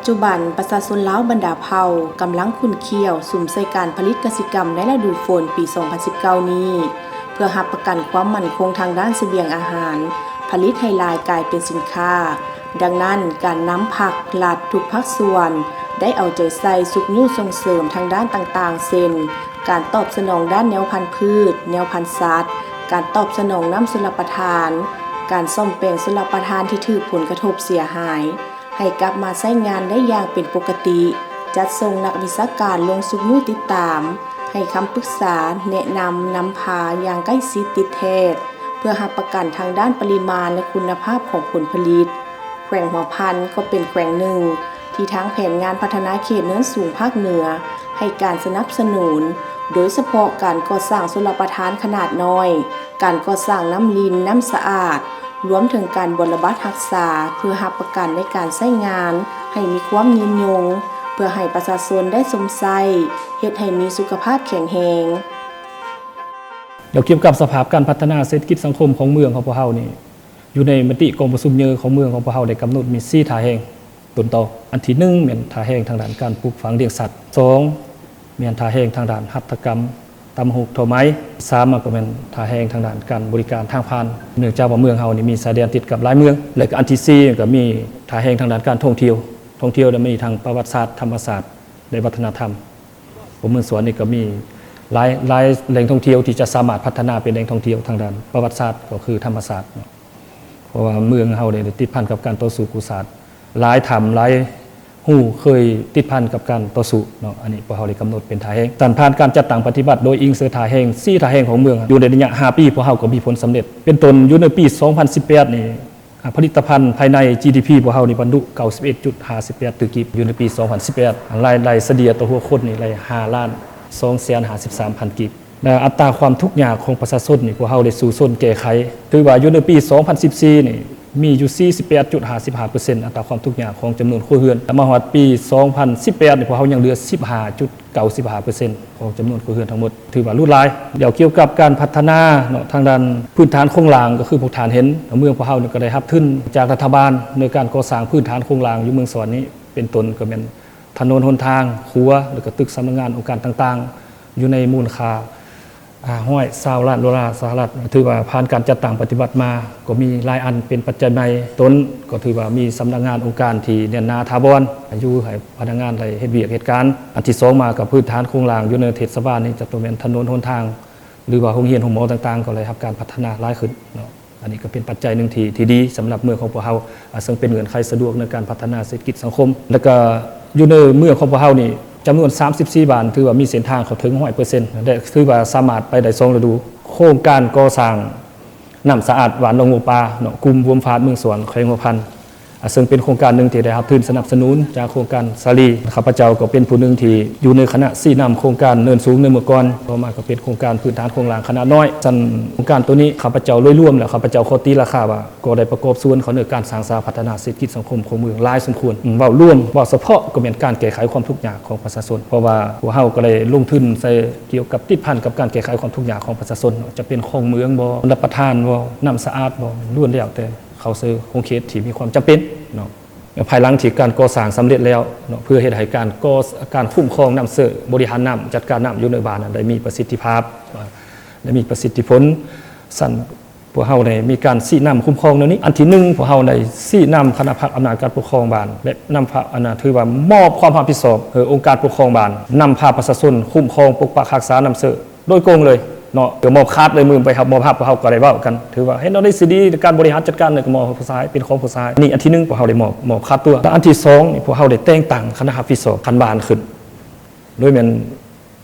จุบันประชาชนลาวบรรดาเผ่ากำลังขุ่นเคี่ยวสุ่มใส่การผลิตกสิกรรมในฤดูฝนปี 2019 นี้เพื่อรับประกันความมั่นคงทางด้านเสบียงอาหารผลิตให้หลายกลายเป็นสินค้าดังนั้นการนำผักหลัดทุกภาคส่วนได้เอาใจใส่สุขยุ่ส่งเสริมทางด้านต่างๆเช่นการตอบสนองด้านแนวพันธุ์พืชแนวพันธุ์สัตว์การตอบสนองน้ำชลประทานการซ่อมแปลงชลประทานที่ถูกผลกระทบเสียหายให้กลับมาใช้งานได้อย่างเป็นปกติจัดส่งนักวิชาการลงสุขยุ่ติดตามให้คำปรึกษาแนะนำพาอย่างใกล้ชิดติดแท้เพื่อรับประกันทางด้านปริมาณและคุณภาพของผลผลิตแขวงหัวพันก็เป็นแขวงหนึ่งที่ทางแผนงานพัฒนาเขตเนินสูงภาคเหนือให้การสนับสนุนโดยเฉพาะการก่อสร้างชลประทานขนาดน้อยการก่อสร้างน้ำลินน้ำสะอาดรวมถึงการบำบัดรักษาเพื่อรับประกันในการใช้งานให้มีความยืนยงเพื่อให้ประชาชนได้สมใช้เฮ็ดให้มีสุขภาพแข็งแรงเดี๋ยวเกี่ยวกับสภาพการพัฒนาเศรษฐกิจสังคมของเมืองของพวกเรานี่อยู่ในมติกองประชุมเยอะของเมืองของพวกเราได้กำหนดมี4ท่าแห่งต้นต่ออันที่1เป็นท่าแห่งทางด้านการปลูกฝังเลี้ยงสัตว์2เป็นท่าแห่งทางด้านหัตถกรรมตำหุกทอไม้3ก็เป็นท่าแห่งทางด้านการบริการทางผ่านเนื่องจากว่าเมืองเฮานี่มีชายแดนติดกับหลายเมืองและก็อันที่4ก็มีท่าแห่งทางด้านการท่องเที่ยวมีทางประวัติศาสตร์ธรรมศาสตร์และวัฒนธรรมผมเมืองสวนนี่ก็มีหลายแหล่งท่องเที่ยวที่จะสามารถพัฒนาเป็นแหล่งท่องเที่ยวทางด้านประวัติศาสตร์ก็คือธรรมศาสตร์เพราะว่าเมืองเฮาเนี่ยติดพันกับการต่อสู้กุศลหลายหู้เคยติดพันกับการต่อสู้เนาะอันนี้พวกเราได้กำหนดเป็นท่าแห่งการผ่านการจัดตั้งปฏิบัติโดยอิงเสือท่าแห่ง4ท่าแห่งของเมืองอยู่ในระยะ5ปีพวกเราก็มีผลสำเร็จเป็นต้นอยู่ในปี 2018 นี่ผลิตภัณฑ์ภายใน GDP พวกเรานี่บรรลุ 91.58 ตึกกิบอยู่ในปี 2018 รายเฉลี่ยต่อหัวคนนี่5,253,000 กิบและอัตราความทุกข์ยากของประชาชนนี่พวกเราได้สู่ส้นแก้ไขถือว่าอยู่ในปี 2014 นี่มีอยู่ 48.55% อัตราความทุกข์ยากของจำนวนครัวเรือนแต่มาฮอดปี 2018 นี่พวกเรายังเหลือ 15.95% ของจำนวนครัวเรือนทั้งหมดถือว่ารุนแรงเดี๋ยวเกี่ยวกับการพัฒนาเนาะทางด้านพื้นฐานโครงสร้างก็คือพวกฐานเห็นเมืองพวกเราก็ได้รับทุนจากรัฐบาลในการก่อสร้างพื้นฐานโครงสร้างอยู่เมืองสวรรค์นี้เป็นต้นก็เป็นถนนหนทางครัวแล้วก็ตึกสำนักงานองค์การต่างๆอยู่ในมูลค่า20 ล้านดอลลาร์สหรัฐถือว่าผ่านการจัดตั้งปฏิบัติมาก็มีหลายอันเป็นปัจจัยใหม่ต้นก็ถือว่ามีสำนักงานองค์การที่แน่นหนาถาวรอยู่ให้พนักงานได้เฮ็ดเวียกเหตุการณ์อันที่2มากับพื้นฐานโครงสร้างอยู่ในเทศบาลนี่จะต้องเป็นถนนหนทางหรือว่าโรงเรียนโรงหมอต่างๆก็เลยรับการพัฒนาหลายขึ้นเนาะอันนี้ก็เป็นปัจจัยหนึ่งที่ดีสำหรับเมืองของพวกเราซึ่งเป็นเงื่อนไขสะดวกในการพัฒนาเศรษฐกิจสังคมแล้วก็อยู่ในเมืองของพวกเรานี่จำนวน34บ้านถือว่ามีเส้นทางเข้าถึง 100% ได้ถือว่าสามารถไปได้2ฤดูโครงการก่อสร้างน้ำสะอาดหวานลงโมปลาเนาะกลุ่มรวมฟาดเมืองสวนแขวงหัวพันซึ่งเป็นโครงการหนึ่งที่ได้รับทุนสนับสนุนจากโครงการสาลีข้าพเจ้าก็เป็นผู้หนึ่งที่อยู่ในคณะชี้นำโครงการเนินสูงในเมื่อก่อนต่อมาก็เป็นโครงการพื้นฐานโครงสร้างขนาดน้อยสั่นโครงการตัวนี้ข้าพเจ้าร่วมแล้วข้าพเจ้าขอตีราคาว่าก็ได้ประกอบส่วนของในการสร้างสรรค์พัฒนาเศรษฐกิจสังคมของเมืองหลายสมควรเว้าร่วมเว้าเฉพาะก็เป็นการแก้ไขความทุกข์ยากของประชาชนเพราะว่าพวกเฮาก็ได้ลงทุนใส่เกี่ยวกับติดพันกับการแก้ไขความทุกข์ยากของประชาชนจะเป็นของเมืองบ่รับประทานบ่น้ำสะอาดบ่ล้วนแล้วแต่เขาซื้อโครงเขตที่มีความจำเป็นเนาะภายหลังที่การก่อสร้างสำเร็จแล้วเพื่อเฮ็ดให้การคุ้มครองน้ำเสบริหารน้ำจัดการน้ำอยู่ในบ้านได้มีประสิทธิภาพได้มีประสิทธิผลสั่นพวกเฮาได้มีการชี้นำคุ้มครองนี้อันที่1พวกเฮาได้ชี้นำคณะพักอำนาจการปกครองบ้านและนำพระอำนาจถือว่ามอบความรับผิดชอบองค์การปกครองบ้านนำพาประชาชนคุ้มครองปกปักรักษาน้ำเสโดยโกงเลยเนาะเดี๋ยวมอบคาดเลยมือไปครับมอบภาพพวกเฮาก็ได้เว้ากันถือว่าเฮ็ดได้สิดีการบริหารจัดการเนี่ยก็มอบผู้ชายเป็นของผู้ชายนี่อันที่1พวกเฮาได้มอบคาดตัวและอันที่2นี่พวกเฮาได้แต่งตั้งคณะรับผิดชอบคันบ้านขึ้นโดยแม่น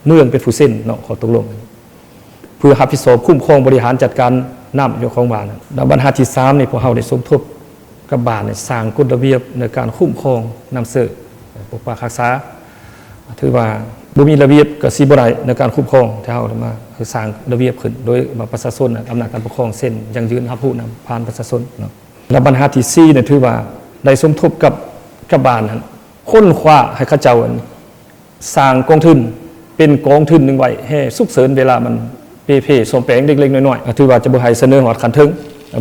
เมืองเป็นผู้เซ็นเนาะขอตกลงเพื่อรับผิดชอบคุ้มครองบริหารจัดการน้ำอยู่ของบ้านแล้วบรรทัดที่3นี่พวกเฮาได้สมทบกับบ้านเนี่ยสร้างกฎระเบียบในการคุ้มครองน้ำเสปกปักรักษาถือว่าบ่มีระเบียบก็สิบ่ได้ในการคุ้มครองที่เฮามาคือสร้างระเบียบขึ้นโดยประชาชนอำนาจการปกครองเส้นยังยืนรับผู้นำผ่านประชาชนเนาะแล้วบรรทัดที่4เนี่ยถือว่าได้สมทบกับบ้านนั้นค้นคว้าให้เขาเจ้าสร้างกองทุนเป็นกองทุนนึงไว้ให้ฉุกเฉินเวลามันเพสมแปลงเล็กๆน้อยๆถือว่าจะบ่ให้เสนอฮอดขั้นถึง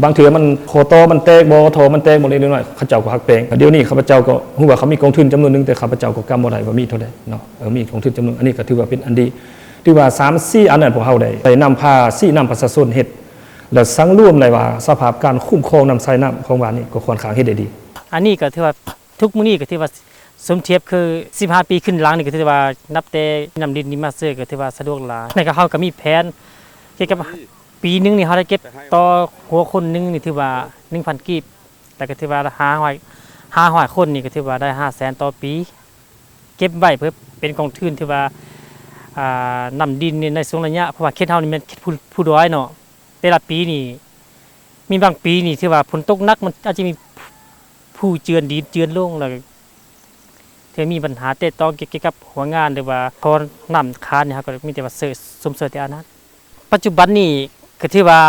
บางเทื่อมันโคโตมันแตกบ่โถมันแตกบ่เล็กน้อยข้าเจ้าก็ฮักแปลงเดี๋ยวนี้ข้าพเจ้าก็ฮู้ว่าเขามีกองทุนจำนวนนึงแต่ข้าพเจ้าก็กำบ่ได้ว่ามีเท่าใดเนาะมีกองทุนจำนวนอันนี้ก็ถือว่าเป็นอันดีที่ว่า3-4อันนั้นพวกเฮาได้นำพา4นำประชาชนเฮ็ดแล้วสังรวมเลยว่าสภาพการคุ้มครองน้ำใช้น้ำของบ้านนี้ก็ค่อนข้างเฮ็ดได้ดีอันนี้ก็ถือว่าทุกมื้อนี้ก็ถือว่าสมเทียบคือ15ปีขึ้นหลังนี่ก็ถือว่านับแต่น้ำดินนี่มาซื้อก็ถือว่าสะดวกหลายในก็เฮาก็มีแผนเกี่ยวกับปีนึงนี่เฮาได้เก็บต่อหัวคนนึงนี่ถือว่า 1,000 กีบแต่ก็ถือว่า500คนนี่ก็ถือว่าได้ 500,000 ต่อปีเก็บไว้เพื่อเป็นกองทุนที่ว่าน้ำดินในช่วงระยะเพราะว่าเขตเฮานี่มันเขตผู้ด้อยเนาะแต่ละปีนี่มีบางปีนี่ที่ว่าฝนตกหนักมันอาจจะมีผู้เจือนดินเจือนลงแล้วที่มีปัญหาแต่ต้องเกี่ยวกับหัวงานหรือว่าพอน้ำค้านเนี่ยก็มีแต่ว่าสมเสริมแต่อันนั้นปัจจุบันนี่ก็ที่ว่า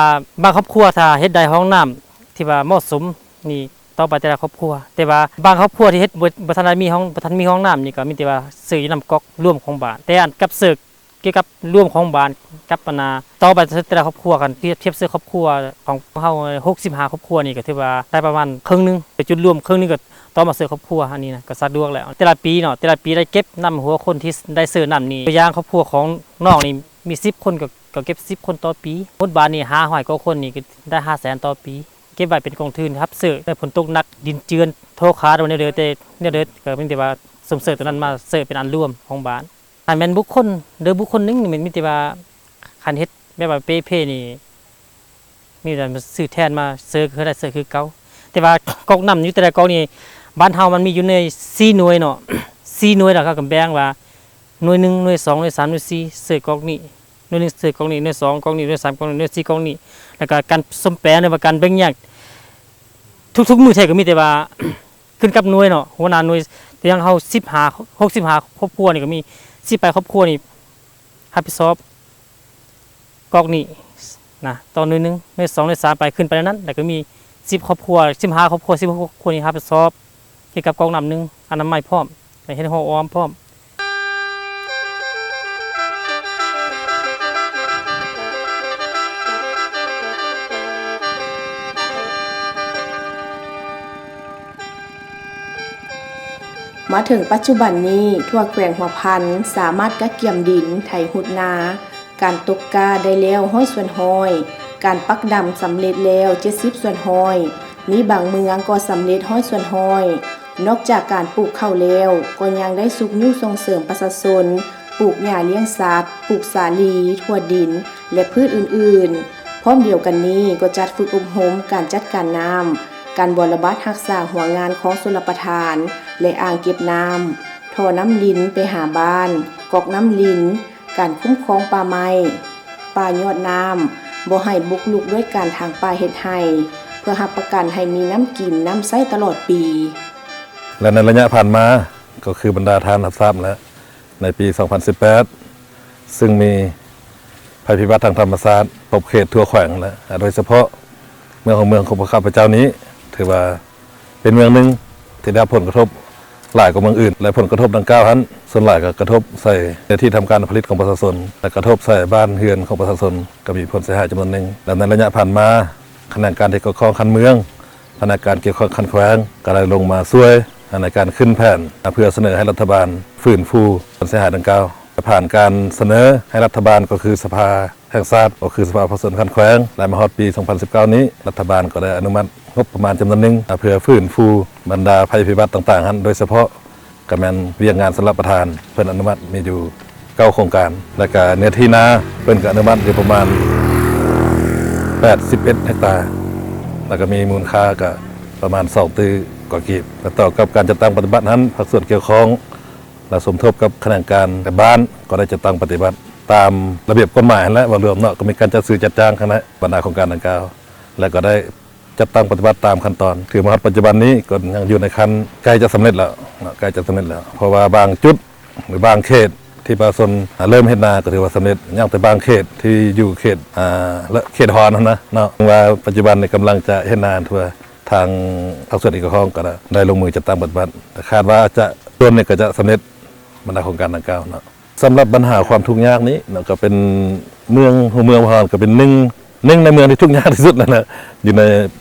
บางครอบครัวถ้าเฮ็ดได้ห้องน้ำที่ว่าเหมาะสมนี่ต่อไปแต่ละครอบครัวแต่ว่าบางครอบครัวที่เฮ็ดบ่ทันมีห้องน้ำนี่ก็มีแต่ว่าซื้อน้ำก๊อกร่วมของบ้านแต่อันกับซื้อเกี่ยวกับร่วมของบ้านกับปนาต่อไปแต่ละครอบครัวกันเทียบซื้อครอบครัวของเฮา65ครอบครัวนี่ก็ถือว่าได้ประมาณครึ่งนึงไปจุดรวมครึ่งนึงก็ต่อมาซื้อครอบครัวอันนี้นะก็สะดวกแล้วแต่ละปีเนาะแต่ละปีได้เก็บน้ำหัวคนที่ได้ซื้อน้ำนี่ตัวอย่างครอบครัวของน้องนี่มี10คนก็เก็บ10คนต่อปีหมดบ้านนี่500กว่าคนนี่ก็ได้ 500,000 ต่อปีเก็บไว้เป็นกองทุนครับซื้อได้ฝนตกหนักดินเจือนโทขาโดนเด้อแต่เนี่ยเด้อก็มีแต่ว่าสมเสริมตัวนั้นมาเสิร์ฟเป็นอันร่วมของบ้านอันแม่นบุคคลเด้อบุคคลนึงนี่มันมีแต่ว่าคันเฮ็ดแบบว่าเป้นี่มีแต่ซื้อแทนมาเสิร์ฟคือได้เสิร์ฟคือเก่าแต่ว่ากอกน้ำอยู่แต่ละกอกนี่บ้านเฮามันมีอยู่ใน4หน่วยเนาะ4หน่วยแล้วเขาก็แบ่งว่าหน่วย1หน่วย2หน่วย3หน่วย4เสิร์ฟกอกนี้หน่วย1เสิร์ฟกอกนี้หน่วย2กอกนี้หน่วย3กอกนี้หน่วย4กอกนี้แล้วก็การสมแปรหรือว่าการแบ่งแยกทุกๆหน่วยแท้ก็มีแต่ว่า ขึ้นกับหน่วยเนาะหัวหน้าหน่วยแต่ยังเฮา65ครอบครัวนี่ก็มี18ครอบครัวนี่รับผิดชอบกอกนี้นะต่อหน่วย1หน่วย2หน่วย3ไปขึ้นไปนั้นแล้วก็มี10ครอบครัว15ครอบครัว16ครอบครัวนี่รับผิดชอบเกี่ยวกับกองน้ำนึงอนามัยพร้อมไปเฮ็ดห้องอ้อมพร้อม มาถึงปัจจุบันนี้ทั่วแกว่งหัวพันสามารถกักเกี่ยมดินไถหุดนาการตกกาได้แล้ว100 ส่วนห้อยการปักดำสำเร็จแล้ว70 ส่วนห้อยมีบางเมืองก็สำเร็จ100 ส่วนห้อยนอกจากการปลูกข้าวแล้วก็ยังได้สุกนิ้วส่งเสริมประชาชนปลูกหญ้าเลี้ยงสัตว์ปลูกสาลีถั่วดินและพืชอื่นๆพร้อมเดียวกันนี้ก็จัดฝึกอบรมการจัดการน้ำการบำบัดรักษาหัวงานของชลประทานและอ่างเก็บน้ำท่อน้ำลิ้นไปหาบ้านกอกน้ำลิ้นการคุ้มครองป่าไม้ป่ายอดน้ำบ่ให้บุกรุกด้วยการทางป่าเฮ็ดให้เพื่อรับประกันให้มีน้ำกินน้ำใช้ตลอดปีและในระยะผ่านมาก็คือบรรดาทานรับทราบแล้วในปี 2018 ซึ่งมีภัยพิบัติทางธรรมชาติครอบเขตทั่วแขวงและโดยเฉพาะเมืองของพระข้าพเจ้านี้ถือว่าเป็นเมืองหนึ่งที่ได้ผลกระทบหลายกว่าเมืองอื่นและผลกระทบดังกล่าวนั้นส่วนหลายก็กระทบใส่ในที่ทำการผลิตของประชาชนและกระทบใส่บ้านเรือนของประชาชนก็มีผลเสียหายจำนวนหนึ่งและในระยะผ่านมาคณะการที่เกี่ยวข้องคันเมืองคณะการเกี่ยวข้องคันแขวงก็ได้ลงมาช่วยในการขึ้นแผนเพื่อเสนอให้รัฐบาลฟื้นฟูผลเสียหายดังกล่าวผ่านการเสนอให้รัฐบาลก็คือสภาแห่งชาติก็คือสภาผู้แทนคันแขวงและมาฮอดปี 2019 นี้รัฐบาลก็ได้อนุมัติงบประมาณจำนวนหนึ่งเพื่อฟื้นฟูบรรดาภัยพิบัติต่างๆโดยเฉพาะกำลังเวียงงานสำหรับประธานเพิ่นอนุมัติมีอยู่9โครงการและก็เนื้อที่นาเพิ่นก็อนุมัติอยู่ประมาณ81เฮกตาร์แล้วก็มีมูลค่าก็ประมาณ2ตื้อกว่ากีบและต่อกับการจัดตั้งปฏิบัตินั้นภาคส่วนเกี่ยวข้องและสมทบกับคณะการแต่บ้านก็ได้จัดตั้งปฏิบัติตามระเบียบกฎหมายและว่ารวมเนาะก็มีการจัดซื้อจัดจ้างคณะบรรดาโครงการดังกล่าวและก็ได้จัดตั้งปฏิบัติตามขั้นตอนถือมาปัจจุบันนี้ก็ยังอยู่ในขั้นใกล้จะสำเร็จแล้วใกล้จะสำเร็จแล้วเพราะว่าบางจุดหรือบางเขตที่ประชาชนเริ่มเฮ็ดนาก็ถือว่าสำเร็จยังแต่บางเขตที่อยู่เขตและเขตฮอนนะเนาะว่าปัจจุบันในกำลังจะเฮ็ดนาทั่วทางภาคส่วนเอกชนก็ได้ลงมือจัดตั้งปฏิบัติคาดว่าจะส่วนนี้ก็จะสำเร็จบรรดาโครงการดังกล่าวเนาะสำหรับปัญหาความทุกข์ยากนี้เนาะก็เป็นเมืองพอนก็เป็นหนึ่ง หนึ่งในเมืองที่ทุกข์ยากที่สุดนั่นนะอยู่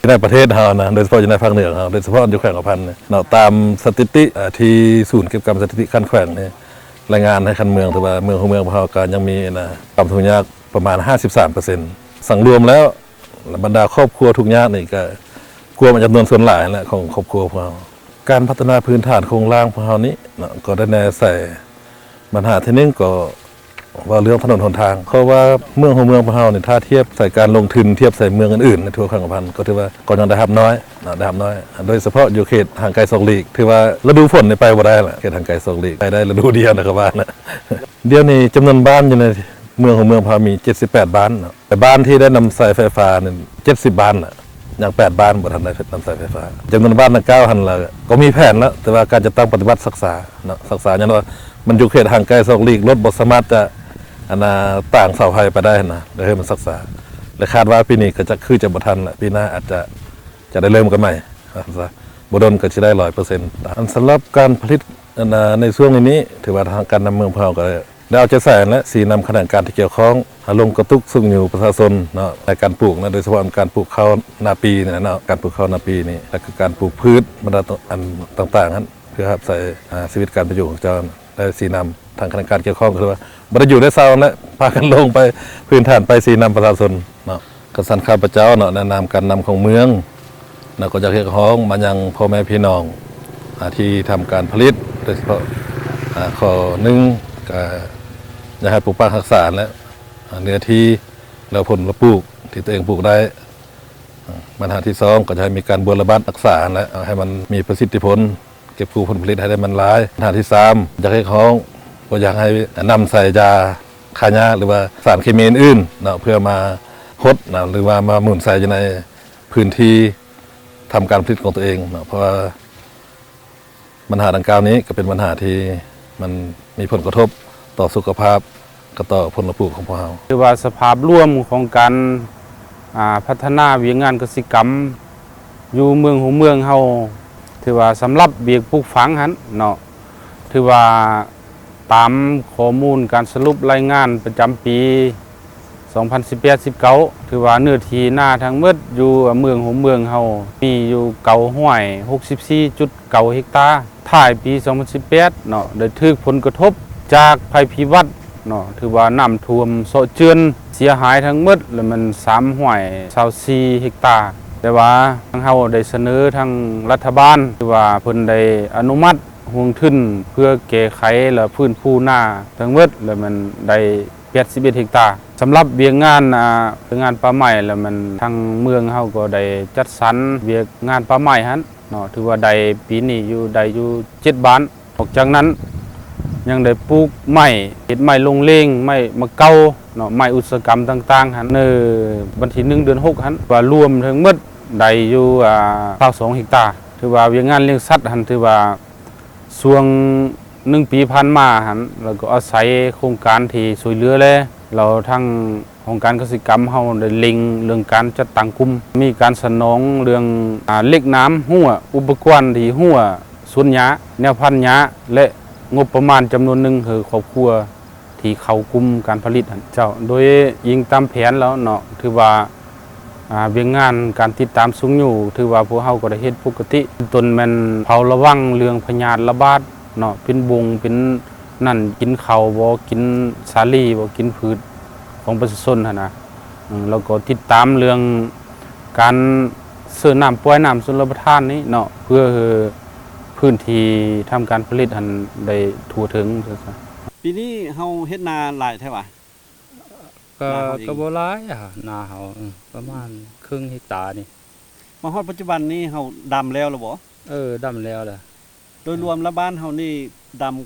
ในประเทศเรานะโดยเฉพาะอยู่ในภาคเหนือเราโดยเฉพาะอยู่แขวงกระพันเนี่ยเนาะตามสถิติที่ศูนย์เก็บกรรมสถิติขั้นแขวงเนี่ยรายงานให้คันเมืองถือว่าเมืองของเมืองเราก็ยังมีนะความทุกข์ยากประมาณ 53%สังรวมแล้วบรรดาครอบครัวทุกข์ยากนี่ก็กลัวมันจำนวนส่วนหลายแหละของครอบครัวของเราการพัฒนาพื้นฐานโครงสร้างของเรานี้เนาะก็ได้แน่ใส่ปัญหาที่หนึงก็ว่าเรื่องถนนหนทางเพราะว่าเมืองของเมืองของเราเนี่ยถ้าเทียบใส่การลงทุนเทียบใส่เมืองอื่นๆในทั่วแขวงกระพันก็ถือว่าก็ยังได้รับน้อยนะได้รับน้อยโดยเฉพาะอยู่เขตห่างไกล2 ลีกถือว่าฤดูฝนนี่ไปบ่ได้ละเขตห่างไกล2 ลีกไปได้ฤดูเดียวนะครับว่านะเดี๋ยวนี้จำนวนบ้านอยู่ในเมืองของเมืองพามี78บ้านนะแต่บ้านที่ได้นำสายไฟฟ้าเนี่ย70บ้านน่ะอย่าง8บ้านบ่ทันได้นำสายไฟฟ้าจำนวนบ้านตั้ง9หันละก็มีแผนแล้วแต่ว่าการจะตั้งปฏิบัติศึกษาเนาะศึกษาอย่างว่ามันอยู่เขตห่างไกล2 ลีกรถบ่สามารถจะต่างเสาไฟไปได้นะได้ให้มันศึกษาและคาดว่าปีนี้ก็จะจะบ่ทันละปีหน้าอาจจะได้เริ่มกันใหม่บ่ดนก็สิได้ 100% อันสำหรับการผลิตในช่วงนี้ถือว่าทางการนำเมืองของเราก็ได้เอาใจใส่และสีนำคณะการที่เกี่ยวข้องลงกระตุกซึ่งอยู่ประชาชนเนาะในการปลูกนะโดยเฉพาะการปลูกข้าวนาปีเนี่ยเนาะการปลูกข้าวนาปีนี่และคือการปลูกพืชบรรดาอันต่างๆนั้นเพื่อใส่ชีวิตการประโยชน์ของเจ้าได้สีนำทางคณะการเกี่ยวข้องคือว่าบรรอยู่ได้เศร้าและพากันลงไปพื้นฐานไปสีนำประชาชนเนาะกษัตริย์ข้าพเจ้าเนาะแนะนำการนำของเมืองนะก็จะเรียกร้องมายังพ่อแม่พี่น้องที่ทำการผลิตโดยเฉพาะข้อหนึ่งก็อยากให้ปลูกป่ารักษาและเนื้อที่แล้วผลปลูกที่ตัวเองปลูกได้ปัญหาที่2ก็จะให้มีการบำบัดรักษาและให้มันมีประสิทธิผลเก็บผลผลิตให้ได้มันหลายปัญหาที่3อยากให้เขาก็อยากให้นำใส่ยาฆ่าหญ้าหรือว่าสารเคมีอื่นเนาะเพื่อมาฮดนะหรือว่ามาหมุนใส่อยู่ในพื้นที่ทำการผลิตของตัวเองเนาะเพราะว่าปัญหาดังกล่าวนี้ก็เป็นปัญหาที่มันมีผลกระทบต่อสุขภาพก็ต่อผลปลูกของพวกเราคือว่าสภาพร่วมของการพัฒนาเวียงงานเกษตรกรรมอยู่เมืองของเมืองเฮาถือว่าสำหรับเบียกปลูกฝังหันเนาะถือว่าตามข้อมูลการสรุปรายงานประจำปี 2018-19 ถือว่าเนื้อที่หน้าทั้งหมดอยู่เมืองของเมืองเฮามีอยู่เก่าห้วย 64.9 เฮกตาร์ท้ายปี 2018 เนาะได้ถูกผลกระทบจากภัยพิบัติเนาะถือว่าน้ำท่วมโซเจือนเสียหายทั้งหมดแล้วมัน3ห้วย24 เฮกตาร์แต่ว่าทางเฮาได้เสนอทางรัฐบาลถือว่าเพิ่นได้อนุมัติห่วงทุนเพื่อแก้ไขและฟื้นฟูหน้าทั้งหมดแล้วมันได้81 เฮกตาร์สำหรับเวียงงานงานป่าไม้แล้วมันทางเมืองเฮาก็ได้จัดสรรเวียกงานป่าไม้หันเนาะถือว่าได้ปีนี้อยู่7บ้านนอกจากนั้นยังได้ปลูกไม้เฮ็ดไม้ลงเลงไม้มะเก้าเนาะไม้อุตสาหกรรมต่างๆหันในวันที่1 เดือน 6หันว่ารวมทั้งหมดได้อยู่22 เฮกตาร์ถือว่าเวียงงานเลี้ยงสัตว์หันถือว่าช่วง1 ปีผ่านมาหันแล้วก็อาศัยโครงการที่ช่วยเหลือแลเราทั้งของการเกษตรกรรมเฮาได้เล็งเรื่องการจัดตั้งกลุ่มมีการสนองเรื่องเล็กน้ำหัวอุปกรณ์ที่หัวสวนหญ้าแนวพันธุ์หญ้าและงบประมาณจำนวนหนึ่งคือครอบครัวที่เข้ากลุ่มการผลิตเจ้าโดยยิงตามแผนแล้วเนาะถือว่าเวียงงานการติดตามสูงอยู่ถือว่าพวกเฮาก็ได้เฮ็ดปกติต้นแม่นเผาระวังเรื่องพยาธิระบาดเนาะเป็นบงเป็นนั่นกินข้าวบ่กินสาลีบ่กินพืชของประชาชนหั่นนะแล้วก็ติดตามเรื่องการเสิร์ฟน้ำปล่อยน้ำชลประทานนี้เนาะเพื่อพื้นที่ทำการผลิตอันได้ทั่วถึงปีนี้เฮาเฮ็ดนาหลายแท้ว่ะก็บ่หลายนาเฮาประมาณครึ่งเฮกตาร์นี่มาฮอดปัจจุบันนี้เฮาดำแล้วหรือบ่ดำแล้วล่ะโดยรวมแล้วบ้านเฮานี่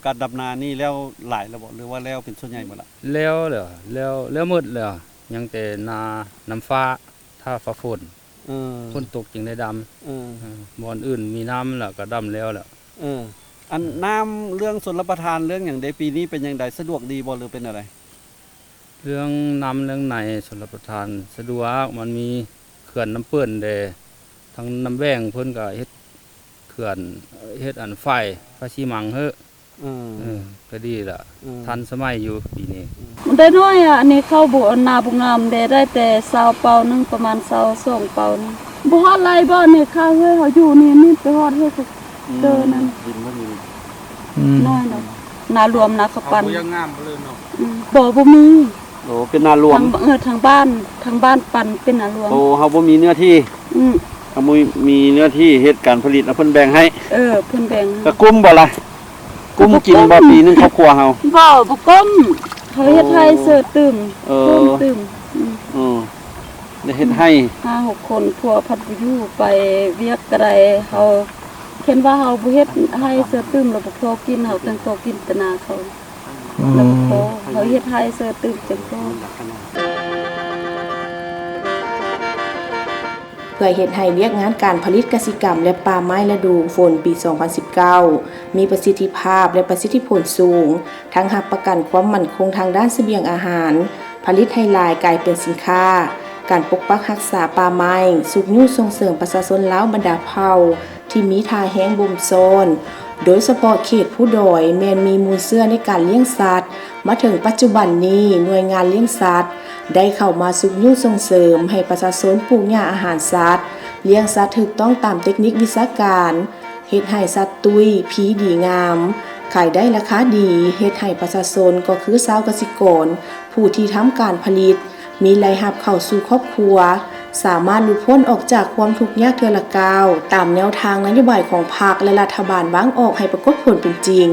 การดำนานี่แล้วหลายแล้วบ่หรือว่าแล้วเป็นส่วนใหญ่บ่ล่ะแล้วหมดแล้วยังแต่นาน้ำฟ้าถ้าฟ้าฝนตกจึงได้ดำบ่อนอื่นมีน้ำแล้วก็ดำแล้วล่ะอันน้ำเรื่องชลประทานเรื่องอย่างใดปีนี้เป็นอย่างใดสะดวกดีบ่หรือเป็นอะไรเรื่องน้ำเรื่องไหนชลประทานสะดวกมันมีเขื่อนน้ำเปิ้นเด้ทางน้ำแว้งเพิ่นก็เฮ็ดเขื่อนเฮ็ดอันไฟชีมังเฮ้อ ก็ดีล่ะทันสมัยอยู่ปีนี้ ได้น้อยอ่ะอันนี้เข้าบุนาบุงามได้แต่20เปานึงประมาณ22เปานึงบ่ฮอดไรบ่เนี่ยข้าเฮ้ยเขาอยู่นี่ไปฮอดเฮ้ยเดินนั่นน้อยเนาะนารวมนาขปัน ยังงามเลยเนาะ บ่มี โอ้เป็นนารวม ทางบ้านปันเป็นนารวม โอ้เฮาบ่มีเนื้อที่ อืม เฮาบ่มีเนื้อที่เฮ็ดการผลิตเพิ่นแบ่งให้ เพิ่นแบ่ง ก็กุ้มบ่ล่ะกุ้มกินบ่ปีนึงครอบครัวเฮา บ่ก้มเขาเฮ็ดให้เสิร์ฟตึมก้มตึม ได้เฮ็ดให้ 5-6 คนพัวพัดอยู่ไปเวียกกระไดเฮาเห็นว่าเฮาบ่เฮ็ดให้เสิร์ฟตึมแล้วบ่พอกินเฮาตั้งพอกินแตนาเขาแล้วบ่พอเขาเฮ็ดให้เสิร์ฟตึมจังพอ เพื่อเฮ็ดให้เวียกงานการผลิตกสิกรรมและป่าไม้ฤดูฝนปี 2019 มีประสิทธิภาพและประสิทธิผลสูง ทั้งรับประกันความมั่นคงทางด้านเสบียงอาหาร ผลิตให้หลายกลายเป็นสินค้า การปกปักรักษาป่าไม้สุขยุ่ส่งเสริมประชาชนลาวบรรดาเผ่าที่มีท่าแห้งบ่มโซน โดยเฉพาะเขตผู้ดอยแม้นมีมูลเชื่อในการเลี้ยงสัตว์ มาถึงปัจจุบันนี้หน่วยงานเลี้ยงสัตว์ ได้เข้ามาสุขยุ่ส่งเสริมให้ประชาชนปลูกหญ้าอาหารสัตว์ เลี้ยงสัตว์ถูกต้องตามเทคนิควิชาการเฮ็ดให้สัตว์ตุยผีดีงาม ขายได้ราคาดีเฮ็ดให้ประชาชนก็คือชาวเกษตรกรผู้ที่ทำการผลิต มีรายรับเข้าสู่ครอบครัว สามารถหลุดพ้นออกจากความทุกข์ยากเทื่อละก้าวตามแนวทางนโยบายของพรรคและรัฐบาลวางออกให้ปรากฏผลเป็นจริง